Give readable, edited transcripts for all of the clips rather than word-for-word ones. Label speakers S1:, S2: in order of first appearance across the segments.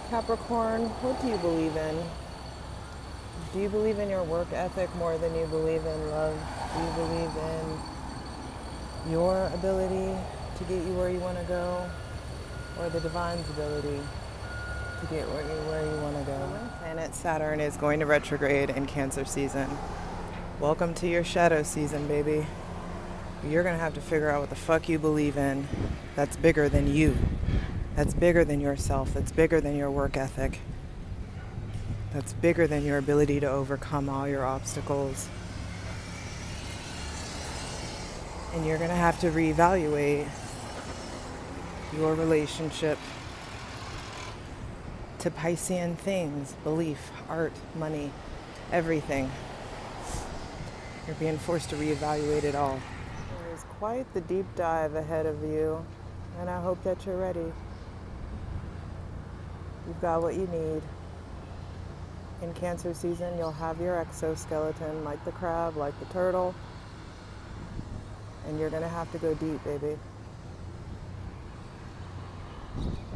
S1: Capricorn, what do you believe in? Do you believe in your work ethic more than you believe in love? Do you believe in your ability to get you where you want to go, or the divine's ability to get where you want to go? Planet Saturn is going to retrograde in Cancer season. Welcome to your shadow season, baby. You're going to have to figure out what the fuck you believe in that's bigger than you. That's bigger than yourself. That's bigger than your work ethic. That's bigger than your ability to overcome all your obstacles. And you're going to have to reevaluate your relationship to Piscean things, belief, art, money, everything. You're being forced to reevaluate it all. There is quite the deep dive ahead of you, and I hope that you're ready. You've got what you need. In Cancer season, you'll have your exoskeleton, like the crab, like the turtle, and you're going to have to go deep, baby.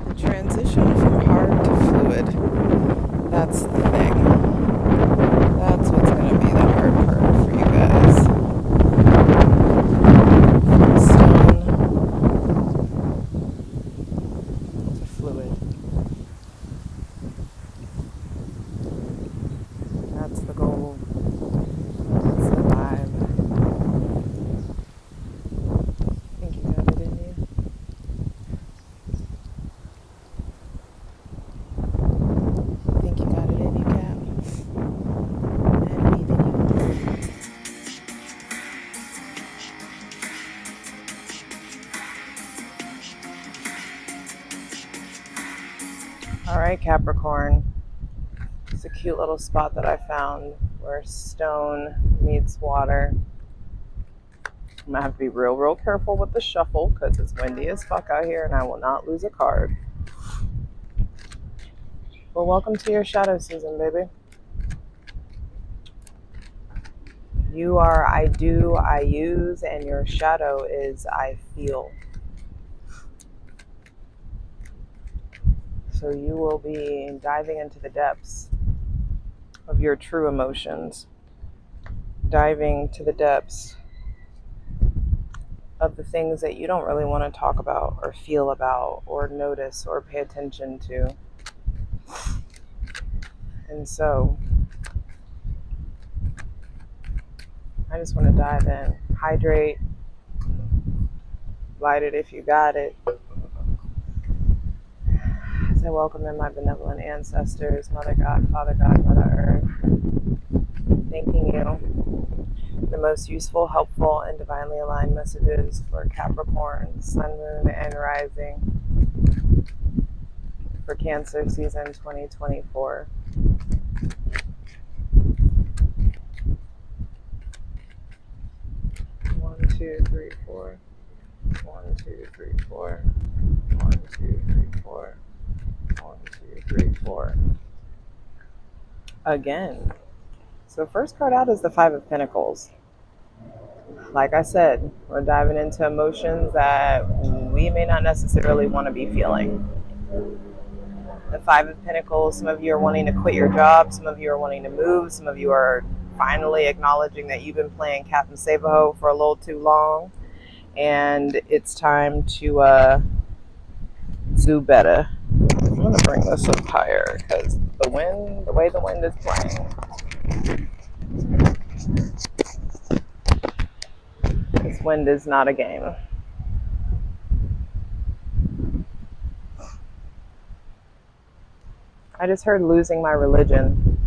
S1: The transition from hard to fluid, that's the thing. That's what's going to be the hard part for you guys. From stone to fluid. That's the goal. That's the vibe. I think you got it in you. I think you got it in you, Cap. And even you. All right, Capricorn. It's a cute little spot that I found where stone meets water. I'm gonna have to be real careful with the shuffle because it's windy as fuck out here and I will not lose a card. Well, welcome to your shadow season, baby. You are I do, I use, and your shadow is I feel. So you will be diving into the depths of your true emotions, diving to the depths of the things that you don't really want to talk about or feel about or notice or pay attention to. And so I just want to dive in, hydrate, light it if you got it. As I welcome in my benevolent ancestors, Mother God, Father God, Mother Earth, thanking you for the most useful, helpful, and divinely aligned messages for Capricorn, Sun, Moon, and Rising for Cancer season 2024. One, two, three, four. 1, 2, 3, 4. 1, 2, 3, 4. 1, 2, 3, 4. Again. So first card out is the Five of Pentacles. Like I said, we're diving into emotions that we may not necessarily want to be feeling. The Five of Pentacles, some of you are wanting to quit your job, some of you are wanting to move, some of you are finally acknowledging that you've been playing Captain Save-A-Ho for a little too long, and it's time to do better. I'm going to bring this up higher because the way the wind is playing, this wind is not a game. I just heard losing my religion.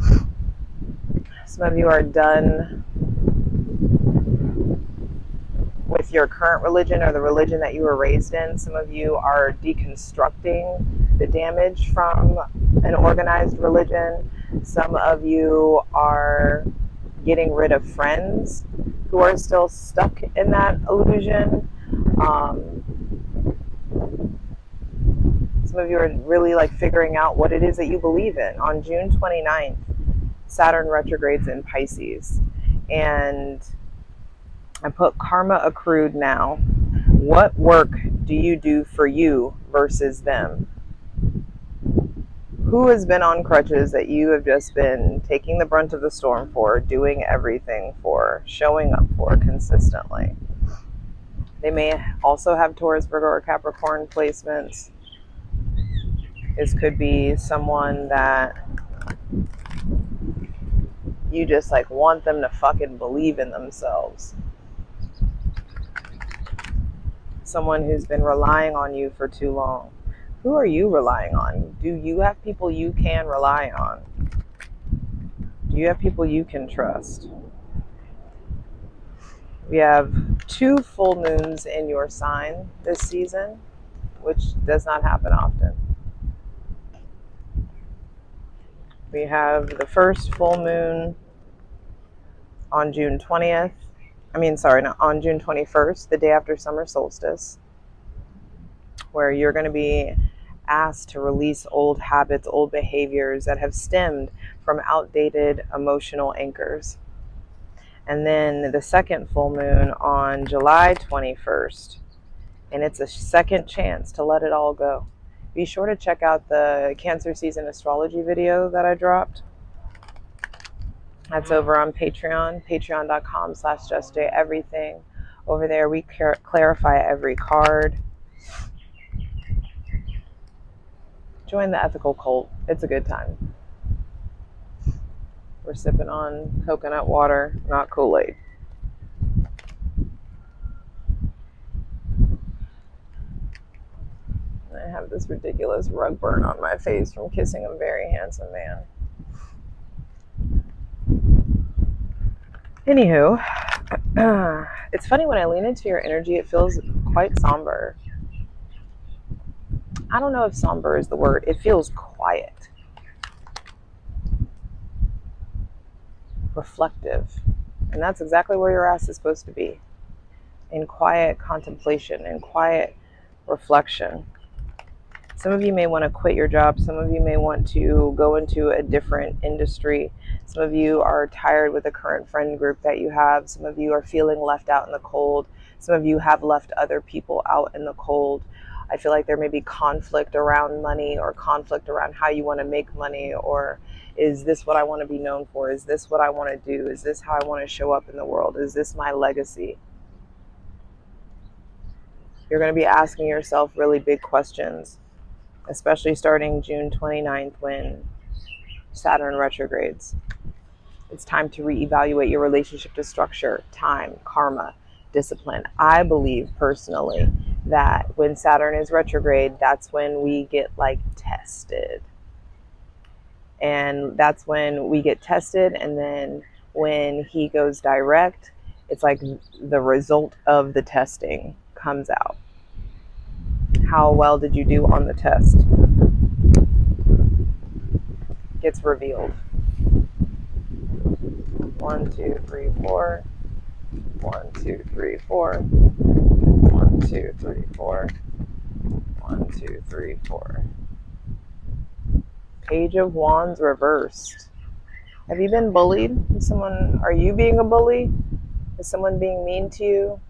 S1: Some of you are done with your current religion or the religion that you were raised in. Some of you are deconstructing the damage from an organized religion. Some of you are getting rid of friends who are still stuck in that illusion. Some of you are really like figuring out what it is that you believe in. On June 29th, Saturn retrogrades in Pisces. And I put karma accrued now. What work do you do for you versus them? Who has been on crutches that you have just been taking the brunt of the storm for, doing everything for, showing up for consistently? They may also have Taurus, Virgo, or Capricorn placements. This could be someone that you just like want them to fucking believe in themselves. Someone who's been relying on you for too long. Who are you relying on? Do you have people you can rely on? Do you have people you can trust? We have 2 full moons in your sign this season, which does not happen often. We have the first full moon on June 20th. On June 21st, the day after summer solstice, where you're going to be asked to release old habits, old behaviors that have stemmed from outdated emotional anchors. And then the second full moon on July 21st, and it's a second chance to let it all go. Be sure to check out the Cancer season astrology video that I dropped. That's over on Patreon, patreon.com/JustJEverything. Over there, we clarify every card. Join the ethical cult. It's a good time. We're sipping on coconut water, not Kool-Aid. I have this ridiculous rug burn on my face from kissing a very handsome man. Anywho, it's funny when I lean into your energy, it feels quite somber. I don't know if somber is the word. It feels quiet, reflective. And that's exactly where your ass is supposed to be. In quiet contemplation, in quiet reflection. Some of you may want to quit your job. Some of you may want to go into a different industry. Some of you are tired with the current friend group that you have. Some of you are feeling left out in the cold. Some of you have left other people out in the cold. I feel like there may be conflict around money, or conflict around how you want to make money, or is this what I want to be known for? Is this what I want to do? Is this how I want to show up in the world? Is this my legacy? You're going to be asking yourself really big questions, especially starting June 29th when Saturn retrogrades. It's time to reevaluate your relationship to structure, time, karma, discipline. I believe personally that when Saturn is retrograde, that's when we get like tested. And that's when we get tested. And then when he goes direct, it's like the result of the testing comes out. How well did you do on the test? Gets revealed. 1, 2, 3, 4. 1, 2, 3, 4. 1, 2, 3, 4. 1, 2, 3, 4. Page of Wands reversed. Have you been bullied? Are you being a bully? Is someone being mean to you?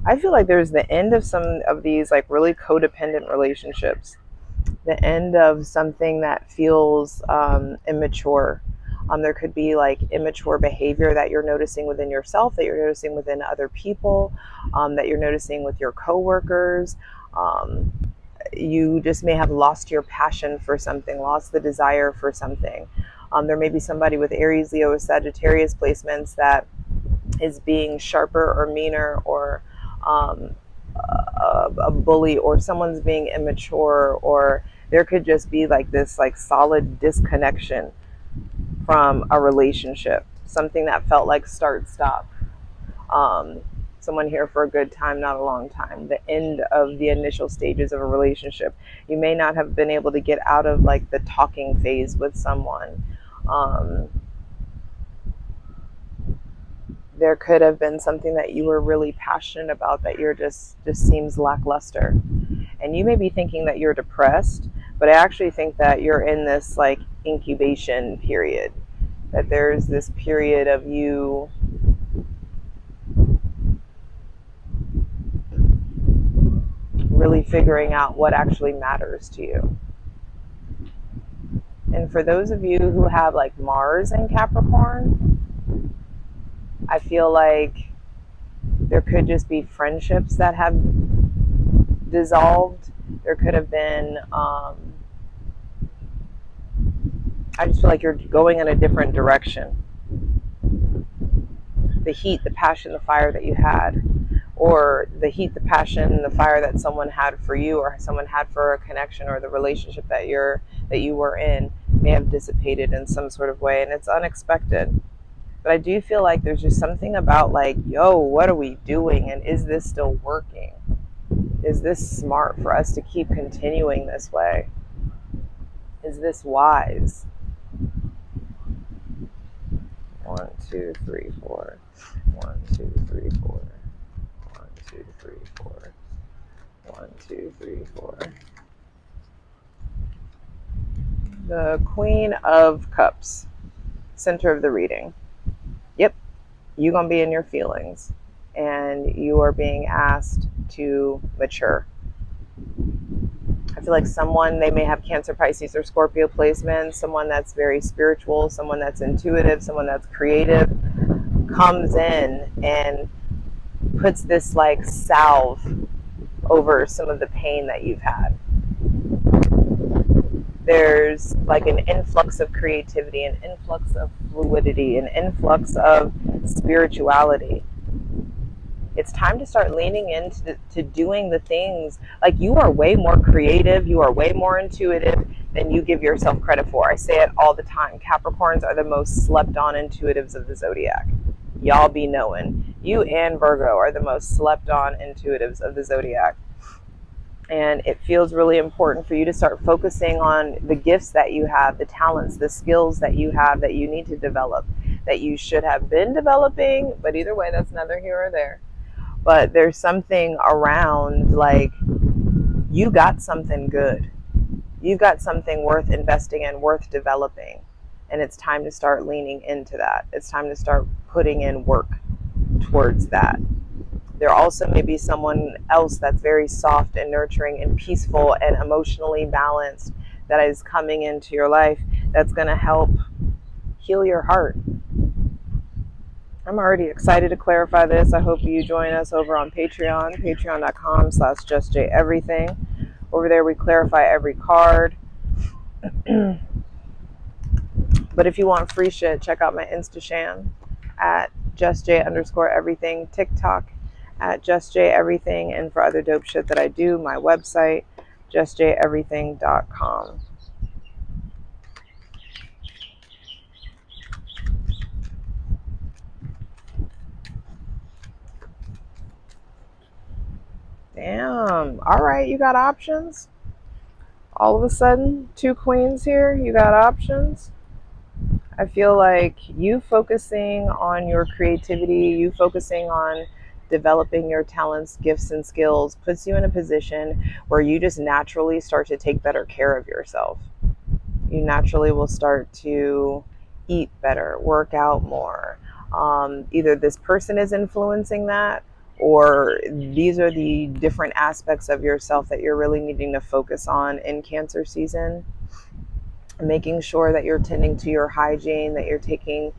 S1: I feel like there's the end of some of these like really codependent relationships. The end of something that feels immature. There could be like immature behavior that you're noticing within yourself, that you're noticing within other people, that you're noticing with your coworkers. You just may have lost your passion for something, lost the desire for something. There may be somebody with Aries, Leo, or Sagittarius placements that is being sharper or meaner, or a bully, or someone's being immature, or there could just be like this like solid disconnection from a relationship, something that felt like start stop. Someone here for a good time, not a long time. The end of the initial stages of a relationship. You may not have been able to get out of like the talking phase with someone. There could have been something that you were really passionate about that you're just seems lackluster. And you may be thinking that you're depressed, but I actually think that you're in this like incubation period. That there's this period of you really figuring out what actually matters to you. And for those of you who have like Mars in Capricorn, I feel like there could just be friendships that have dissolved. There could have been, I just feel like you're going in a different direction. The heat, the passion, the fire that you had, or the heat, the passion, the fire that someone had for you, or someone had for a connection, or the relationship that you were in, may have dissipated in some sort of way, and it's unexpected. But I do feel like there's just something about like, yo, what are we doing, and is this still working? Is this smart for us to keep continuing this way? Is this wise? 1, 2, 3, 4. 1, 2, 3, 4. 1, 2, 3, 4. 1, 2, 3, 4. The Queen of Cups, center of the reading. Yep, you're going to be in your feelings, and you are being asked to mature. I feel like someone, they may have Cancer, Pisces, or Scorpio placements, someone that's very spiritual, someone that's intuitive, someone that's creative, comes in and puts this like salve over some of the pain that you've had. There's like an influx of creativity, an influx of fluidity, an influx of spirituality. It's time to start leaning into doing the things. Like, you are way more creative, you are way more intuitive than you give yourself credit for. I say it all the time. Capricorns are the most slept on intuitives of the zodiac. Y'all be knowing. You and Virgo are the most slept on intuitives of the zodiac. And it feels really important for you to start focusing on the gifts that you have, the talents, the skills that you have that you need to develop, that you should have been developing. But either way, that's neither here or there. But there's something around like, you got something good. You got something worth investing in, worth developing. And it's time to start leaning into that. It's time to start putting in work towards that. There also may be someone else that's very soft and nurturing and peaceful and emotionally balanced that is coming into your life that's going to help heal your heart. I'm already excited to clarify this. I hope you join us over on Patreon, patreon.com/JustJEverything. Over there we clarify every card. But if you want free shit, check out my Instasham at JustJ_everything, TikTok at JustJEverything, and for other dope shit that I do, my website, JustJEverything.com. Damn. All right, you got options? All of a sudden, 2 queens here, you got options? I feel like you focusing on your creativity, you focusing on developing your talents, gifts, and skills puts you in a position where you just naturally start to take better care of yourself. You naturally will start to eat better, work out more. Either this person is influencing that, or these are the different aspects of yourself that you're really needing to focus on in Cancer season. Making sure that you're tending to your hygiene, that you're taking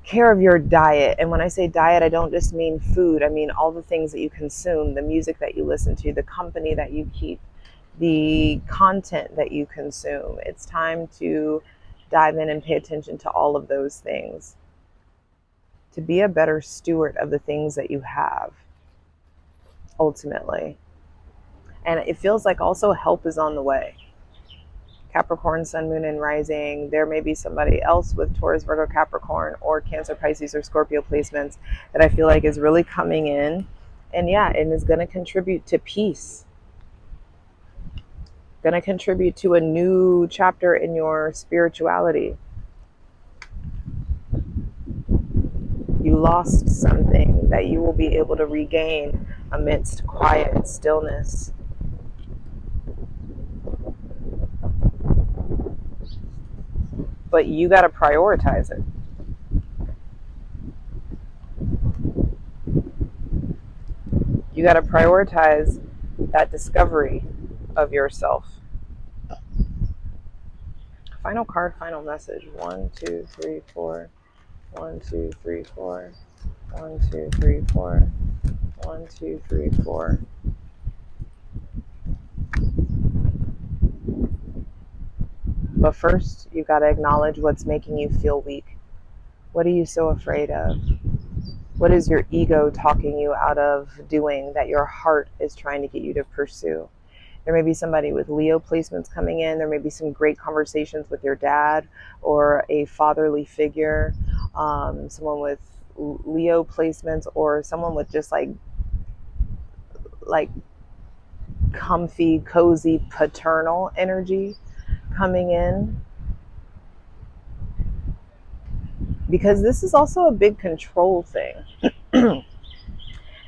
S1: care of your diet. And when I say diet, I don't just mean food. I mean all the things that you consume, the music that you listen to, the company that you keep, the content that you consume. It's time to dive in and pay attention to all of those things, to be a better steward of the things that you have, ultimately. And it feels like also help is on the way. Capricorn, Sun, Moon, and Rising. There may be somebody else with Taurus, Virgo, Capricorn, or Cancer, Pisces, or Scorpio placements that I feel like is really coming in. And yeah, and is going to contribute to peace. Going to contribute to a new chapter in your spirituality. You lost something that you will be able to regain amidst quiet stillness. But you got to prioritize it. You got to prioritize that discovery of yourself. Final card, final message. 1, 2, 3, 4. 1, 2, 3, 4. 1, 2, 3, 4. 1, 2, 3, 4. But first, you got to acknowledge what's making you feel weak. What are you so afraid of? What is your ego talking you out of doing that your heart is trying to get you to pursue? There may be somebody with Leo placements coming in. There may be some great conversations with your dad or a fatherly figure, someone with Leo placements, or someone with just like comfy, cozy, paternal energy coming in. Because this is also a big control thing. And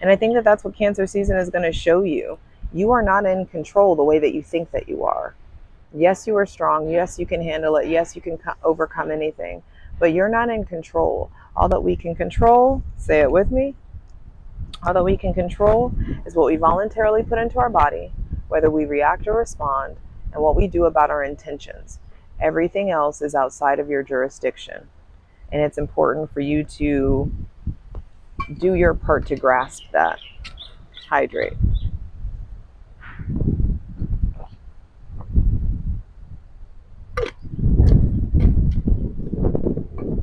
S1: I think that that's what Cancer season is going to show you. You are not in control the way that you think that you are. Yes, you are strong. Yes, you can handle it. Yes, you can overcome anything. But you're not in control. All that we can control, say it with me, all that we can control is what we voluntarily put into our body, whether we react or respond, and what we do about our intentions. Everything else is outside of your jurisdiction. And it's important for you to do your part to grasp that. Hydrate.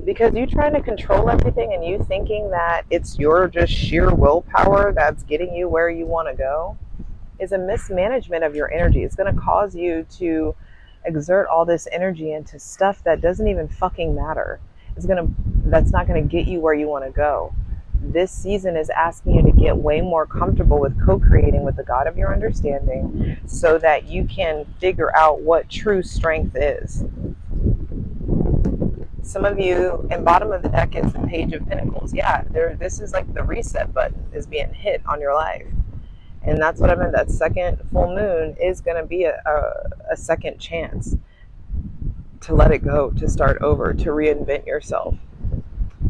S1: Because you trying to control everything and you thinking that it's your just sheer willpower that's getting you where you want to go is a mismanagement of your energy. It's going to cause you to exert all this energy into stuff that doesn't even fucking matter. That's not going to get you where you want to go. This season is asking you to get way more comfortable with co-creating with the God of your understanding so that you can figure out what true strength is. Some of you, in bottom of the deck is the Page of Pentacles. Yeah, this is like the reset button is being hit on your life. And that's what I meant. That second full moon is going to be a second chance to let it go, to start over, to reinvent yourself,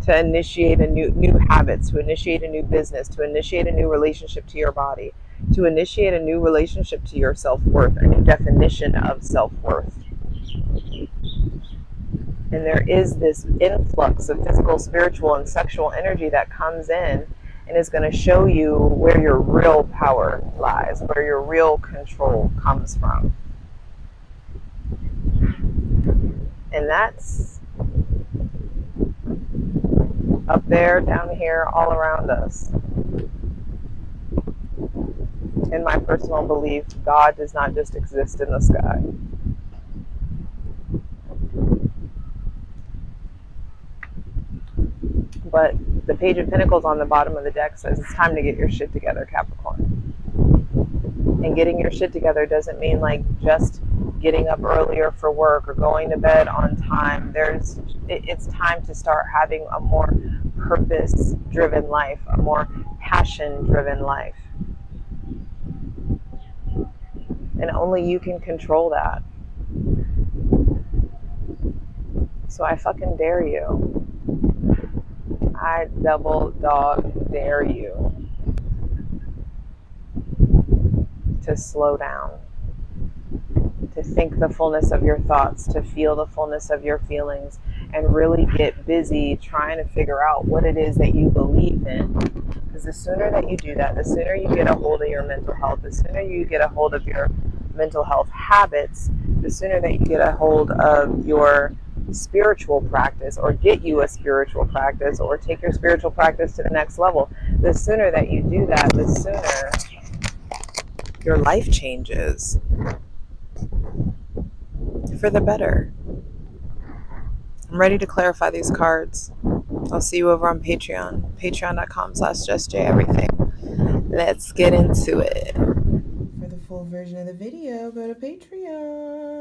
S1: to initiate a new habits, to initiate a new business, to initiate a new relationship to your body, to initiate a new relationship to your self-worth, a new definition of self-worth. And there is this influx of physical, spiritual, and sexual energy that comes in and is going to show you where your real power lies, where your real control comes from. And that's up there, down here, all around us. In my personal belief, God does not just exist in the sky. But the Page of Pentacles on the bottom of the deck says it's time to get your shit together, Capricorn. And getting your shit together doesn't mean like just getting up earlier for work or going to bed on time. It's time to start having a more purpose-driven life, a more passion-driven life. And only you can control that. So I fucking dare you. I double dog dare you to slow down, to think the fullness of your thoughts, to feel the fullness of your feelings, and really get busy trying to figure out what it is that you believe in. Because the sooner that you do that, the sooner you get a hold of your mental health, the sooner you get a hold of your mental health habits, the sooner that you get a hold of your spiritual practice, or get you a spiritual practice, or take your spiritual practice to the next level. The sooner that you do that, the sooner your life changes for the better. I'm ready to clarify these cards. I'll see you over on Patreon. Patreon.com/JustJEverything. Let's get into it. For the full version of the video, go to Patreon.